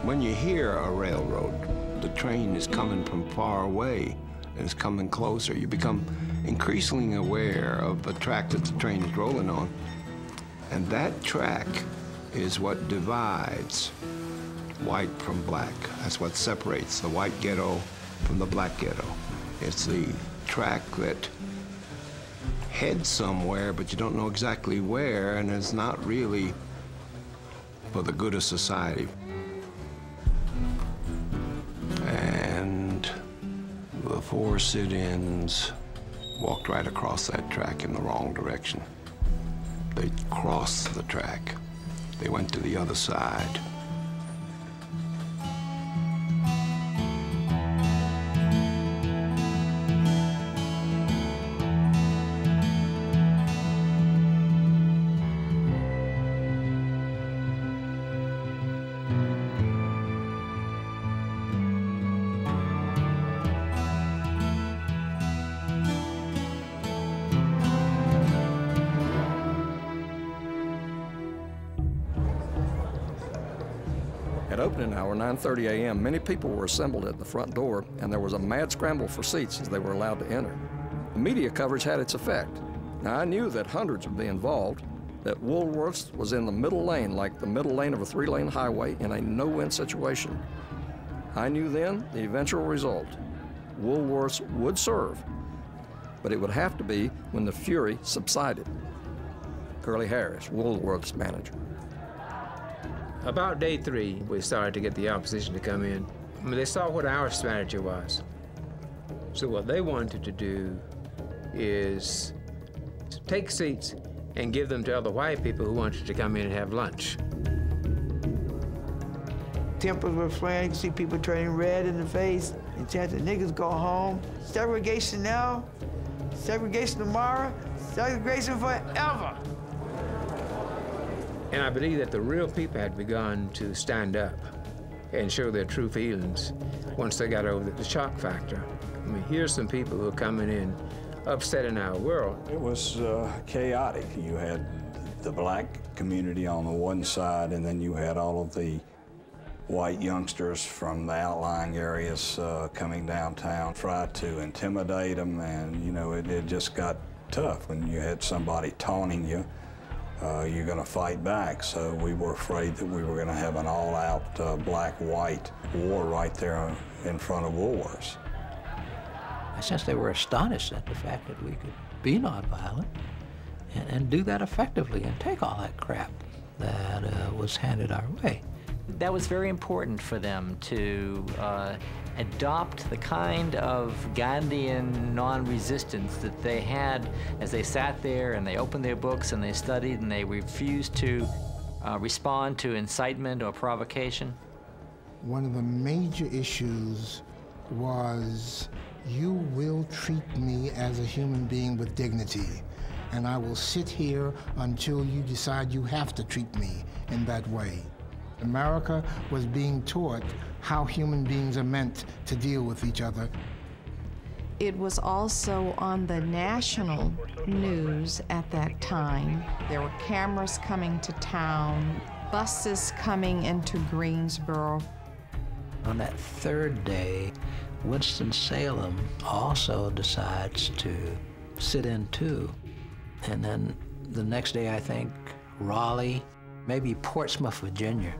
When you hear a railroad, the train is coming from far away and it's coming closer. You become increasingly aware of the track that the train is rolling on. And that track is what divides white from black. That's what separates the white ghetto from the black ghetto. It's the track that heads somewhere, but you don't know exactly where, and it's not really for the good of society. And the 4 sit-ins walked right across that track in the wrong direction. They crossed the track. They went to the other side. At opening hour, 9:30 a.m., many people were assembled at the front door, and there was a mad scramble for seats as they were allowed to enter. The media coverage had its effect. Now, I knew that hundreds would be involved, that Woolworth's was in the middle lane, like the middle lane of a 3-lane highway, in a no-win situation. I knew then the eventual result. Woolworth's would serve, but it would have to be when the fury subsided. Curly Harris, Woolworth's manager. About day 3, we started to get the opposition to come in. I mean, they saw what our strategy was. So what they wanted to do is take seats and give them to other white people who wanted to come in and have lunch. Tempers were flaring, you could see people turning red in the face and chanting, "Niggas go home." Segregation now, segregation tomorrow, segregation forever. And I believe that the real people had begun to stand up and show their true feelings once they got over the shock factor. I mean, here's some people who are coming in, upsetting our world. It was chaotic. You had the black community on the one side, and then you had all of the white youngsters from the outlying areas coming downtown, try to intimidate them, and, you know, it just got tough when you had somebody taunting you. You're going to fight back. So we were afraid that we were going to have an all-out black-white war right there in front of Woolworths. I sensed they were astonished at the fact that we could be nonviolent and do that effectively and take all that crap that was handed our way. That was very important for them to adopt the kind of Gandhian non-resistance that they had as they sat there and they opened their books and they studied and they refused to respond to incitement or provocation. One of the major issues was, you will treat me as a human being with dignity, and I will sit here until you decide you have to treat me in that way. America was being taught how human beings are meant to deal with each other. It was also on the national news at that time. There were cameras coming to town, buses coming into Greensboro. On that 3rd day, Winston-Salem also decides to sit in too. And then the next day, I think, Raleigh, maybe Portsmouth, Virginia.